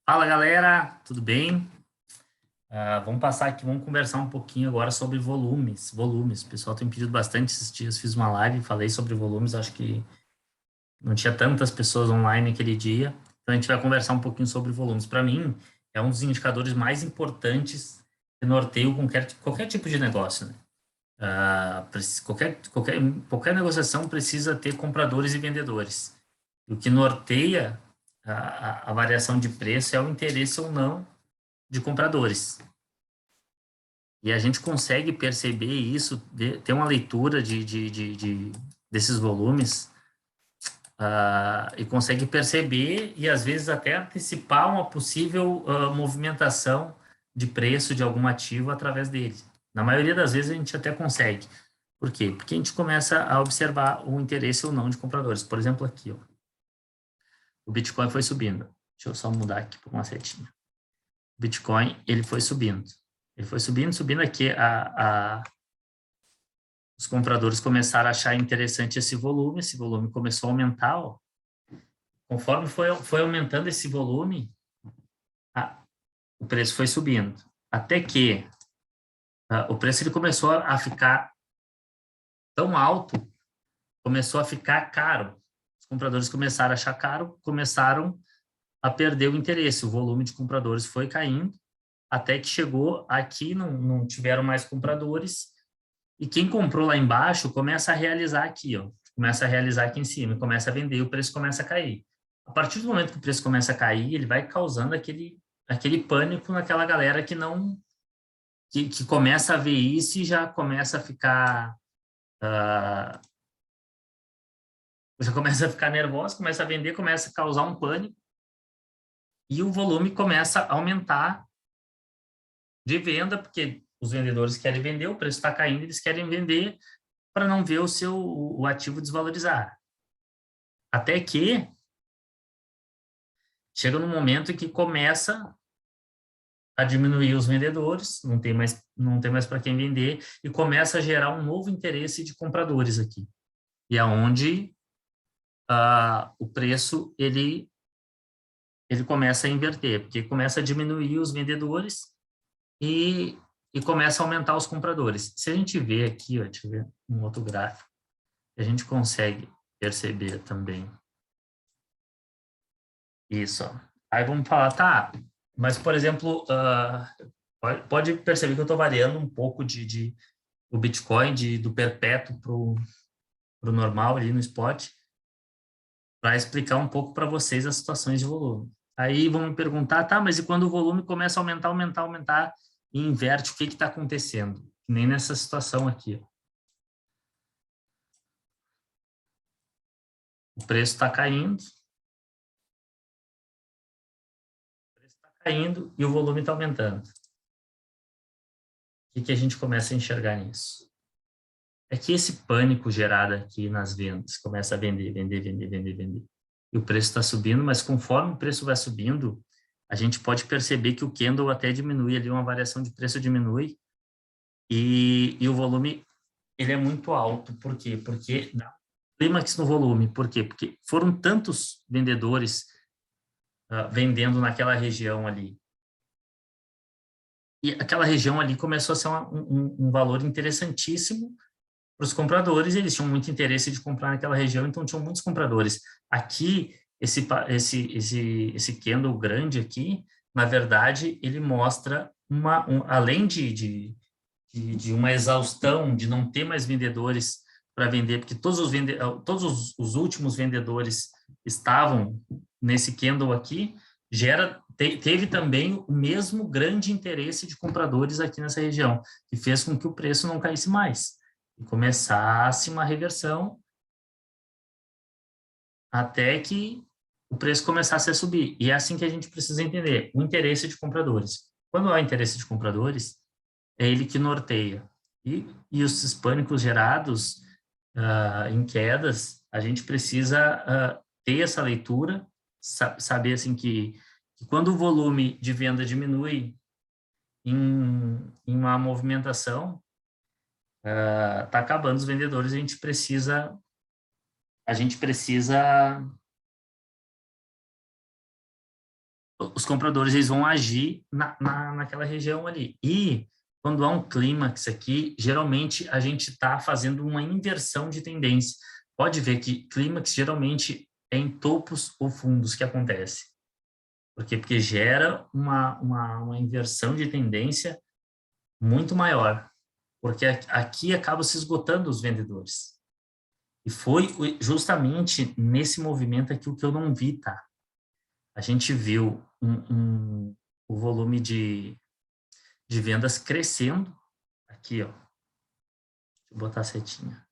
Fala galera, tudo bem? Vamos passar aqui, vamos conversar um pouquinho agora sobre volumes. Volumes, o pessoal tem pedido bastante esses dias. Fiz uma live, falei sobre volumes, acho que não tinha tantas pessoas online aquele dia. Então a gente vai conversar um pouquinho sobre volumes. Para mim, é um dos indicadores mais importantes que norteiam qualquer tipo de negócio, né? Qualquer negociação precisa ter compradores e vendedores. E o que norteia a variação de preço é o interesse ou não de compradores. E a gente consegue perceber isso, ter uma leitura desses volumes, e consegue perceber e às vezes até antecipar uma possível movimentação de preço de algum ativo através dele. Na maioria das vezes a gente até consegue. Por quê? Porque a gente começa a observar o interesse ou não de compradores. Por exemplo, aqui, ó, o Bitcoin foi subindo. Deixa eu só mudar aqui para uma setinha. O Bitcoin, ele foi subindo. Ele foi subindo, subindo aqui. Os compradores começaram a achar interessante esse volume começou a aumentar. Ó. Conforme foi aumentando esse volume, o preço foi subindo. Até que o preço ele começou a ficar tão alto, começou a ficar caro. Os compradores começaram a achar caro, começaram a perder o interesse. O volume de compradores foi caindo, até que chegou aqui, não tiveram mais compradores. E quem comprou lá embaixo começa a realizar aqui, ó. Começa a realizar aqui em cima, começa a vender e o preço começa a cair. A partir do momento que o preço começa a cair, ele vai causando aquele pânico naquela galera que não que começa a ver isso e já começa a ficar já começa a ficar nervosa, começa a vender, começa a causar um pânico e o volume começa a aumentar de venda, porque os vendedores querem vender, o preço está caindo, eles querem vender para não ver o ativo desvalorizar. Até que chega num momento em que começa a diminuir os vendedores, não tem mais para quem vender, e começa a gerar um novo interesse de compradores aqui. E aonde o preço ele começa a inverter, porque começa a diminuir os vendedores e, e começa a aumentar os compradores. Se a gente vê aqui, ó, deixa eu ver um outro gráfico, a gente consegue perceber também isso. Ó. Aí vamos falar, tá, mas, por exemplo, pode perceber que eu estou variando um pouco o Bitcoin do perpétuo para o normal ali no spot, para explicar um pouco para vocês as situações de volume. Aí vão me perguntar, tá, mas e quando o volume começa a aumentar, aumentar, aumentar e inverte, o que está acontecendo? Nem nessa situação aqui. Ó. O preço está caindo, e o volume está aumentando. O que a gente começa a enxergar nisso? É que esse pânico gerado aqui nas vendas, começa a vender, vender, vender, vender, vender. E o preço está subindo, mas conforme o preço vai subindo, a gente pode perceber que o candle até diminui ali, uma variação de preço diminui e o volume ele é muito alto. Por quê? Porque dá clímax no volume. Por quê? Porque foram tantos vendedores vendendo naquela região ali. E aquela região ali começou a ser um valor interessantíssimo para os compradores, eles tinham muito interesse de comprar naquela região, então tinham muitos compradores. Aqui, esse candle grande aqui, na verdade, ele mostra além de uma exaustão, de não ter mais vendedores para vender, porque todos os últimos vendedores estavam nesse candle aqui, teve também o mesmo grande interesse de compradores aqui nessa região, que fez com que o preço não caísse mais e começasse uma reversão até que o preço começasse a subir. E é assim que a gente precisa entender o interesse de compradores. Quando há interesse de compradores, é ele que norteia. E os pânicos gerados em quedas, a gente precisa ter essa leitura, saber assim que quando o volume de venda diminui em uma movimentação, está acabando os vendedores, a gente precisa os compradores eles vão agir naquela região ali. E quando há um clímax aqui, geralmente a gente está fazendo uma inversão de tendência. Pode ver que clímax geralmente é em topos ou fundos que acontece. Por quê? Porque gera uma inversão de tendência muito maior. Porque aqui acaba se esgotando os vendedores. E foi justamente nesse movimento aqui o que eu não vi, tá? A gente viu o volume de vendas crescendo. Aqui, ó. Deixa eu botar a setinha.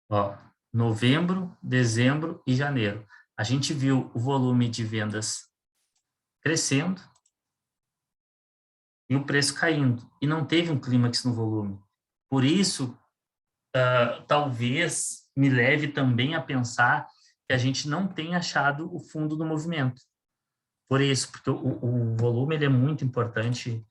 Ó, novembro, dezembro e janeiro. A gente viu o volume de vendas crescendo e o preço caindo. E não teve um clímax no volume. Por isso, talvez me leve também a pensar que a gente não tem achado o fundo do movimento. Por isso, porque o volume ele é muito importante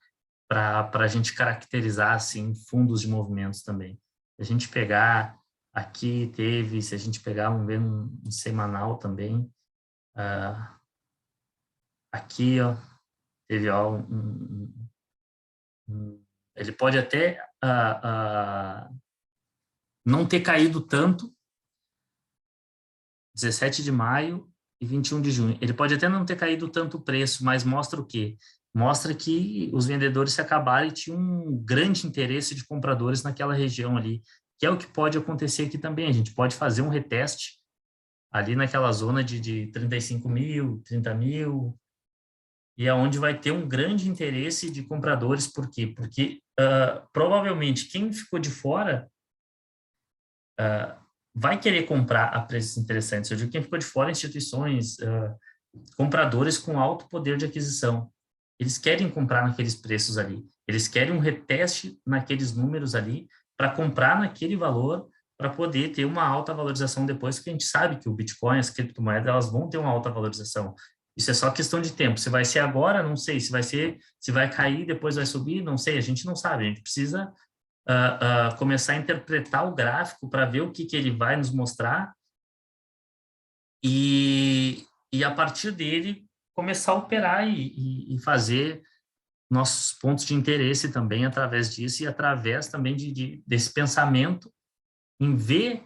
para a gente caracterizar assim, fundos de movimentos também. Se a gente pegar, aqui teve, se a gente pegar, vamos ver um semanal também, aqui ó, teve ó, ele pode até não ter caído tanto, 17 de maio e 21 de junho. Ele pode até não ter caído tanto o preço, mas mostra o quê? Mostra que os vendedores se acabaram e tinham um grande interesse de compradores naquela região ali, que é o que pode acontecer aqui também. A gente pode fazer um reteste ali naquela zona de 35 mil, 30 mil, e é onde vai ter um grande interesse de compradores. Por quê? Porque provavelmente quem ficou de fora vai querer comprar a preços interessantes. Eu digo quem ficou de fora, instituições, compradores com alto poder de aquisição. Eles querem comprar naqueles preços ali. Eles querem um reteste naqueles números ali para comprar naquele valor para poder ter uma alta valorização depois, que a gente sabe que o Bitcoin, as criptomoedas, elas vão ter uma alta valorização. Isso é só questão de tempo. Se vai ser agora, não sei. Se vai ser, se vai cair, depois vai subir, não sei. A gente não sabe. A gente precisa começar a interpretar o gráfico para ver o que ele vai nos mostrar e a partir dele começar a operar e fazer nossos pontos de interesse também através disso e através também desse pensamento em ver,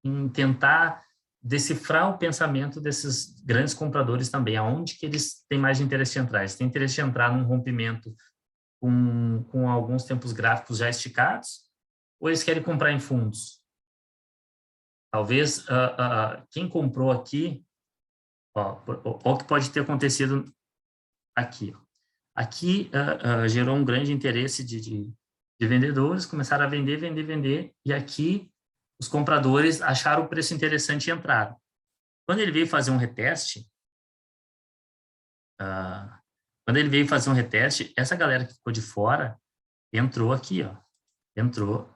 em tentar decifrar o pensamento desses grandes compradores também, aonde que eles têm mais interesse de entrar. Eles têm interesse de entrar num rompimento com alguns tempos gráficos já esticados, ou eles querem comprar em fundos? Talvez quem comprou aqui, o que pode ter acontecido aqui. Aqui gerou um grande interesse de vendedores, começaram a vender, vender, vender, e aqui os compradores acharam o preço interessante e entraram. Quando ele veio fazer um reteste, essa galera que ficou de fora entrou aqui, ó, entrou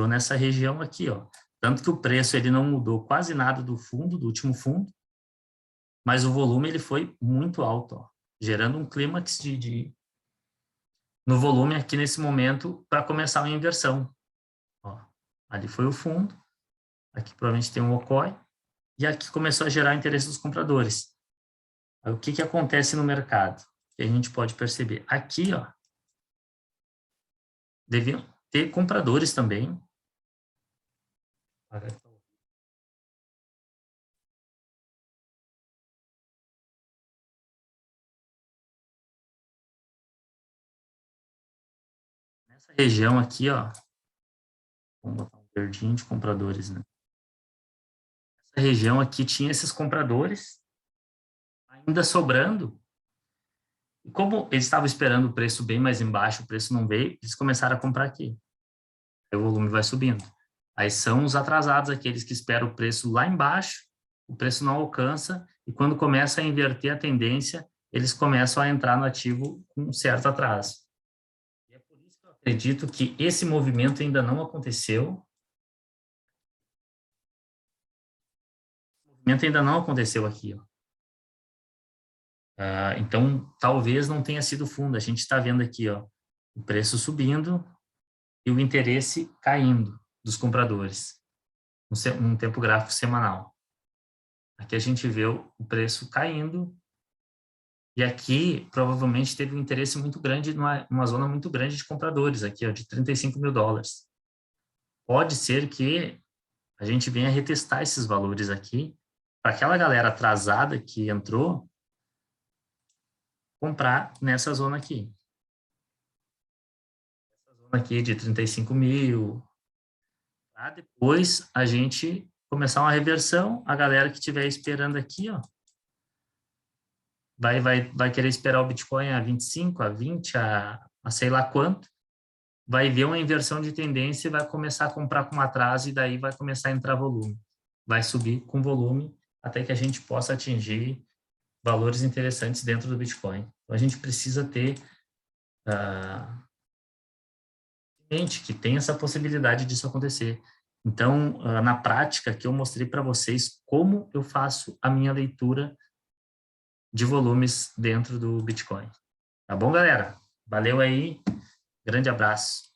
nessa região aqui, ó. Tanto que o preço ele não mudou quase nada do fundo, do último fundo, mas o volume ele foi muito alto, ó, gerando um clímax no volume aqui nesse momento para começar uma inversão. Ó, ali foi o fundo, aqui provavelmente tem um OCOI, e aqui começou a gerar interesse dos compradores. Aí, o que acontece no mercado? Que a gente pode perceber. Aqui, ó, deviam ter compradores também. Nessa região aqui, ó, vamos botar um verdinho de compradores, né? Essa região aqui tinha esses compradores ainda sobrando. E como eles estavam esperando o preço bem mais embaixo, o preço não veio, eles começaram a comprar aqui. Aí o volume vai subindo. Aí são os atrasados, aqueles que esperam o preço lá embaixo, o preço não alcança, e quando começa a inverter a tendência, eles começam a entrar no ativo com um certo atraso. E é por isso que eu acredito que esse movimento ainda não aconteceu. O movimento ainda não aconteceu aqui, ó. Então, talvez não tenha sido fundo. A gente está vendo aqui, ó, o preço subindo e o interesse caindo dos compradores, um tempo gráfico semanal. Aqui a gente vê o preço caindo. E aqui, provavelmente, teve um interesse muito grande, numa zona muito grande de compradores, aqui, ó, de 35 mil dólares. Pode ser que a gente venha retestar esses valores aqui, para aquela galera atrasada que entrou, comprar nessa zona aqui. Essa zona aqui de 35 mil, para depois a gente começar uma reversão, a galera que estiver esperando aqui, ó, vai querer esperar o Bitcoin a 25, a 20, a sei lá quanto, vai ver uma inversão de tendência e vai começar a comprar com atraso e daí vai começar a entrar volume. Vai subir com volume até que a gente possa atingir valores interessantes dentro do Bitcoin. Então, a gente precisa ter em mente que tem essa possibilidade disso acontecer. Então, na prática, que eu mostrei para vocês como eu faço a minha leitura de volumes dentro do Bitcoin. Tá bom, galera? Valeu aí, grande abraço.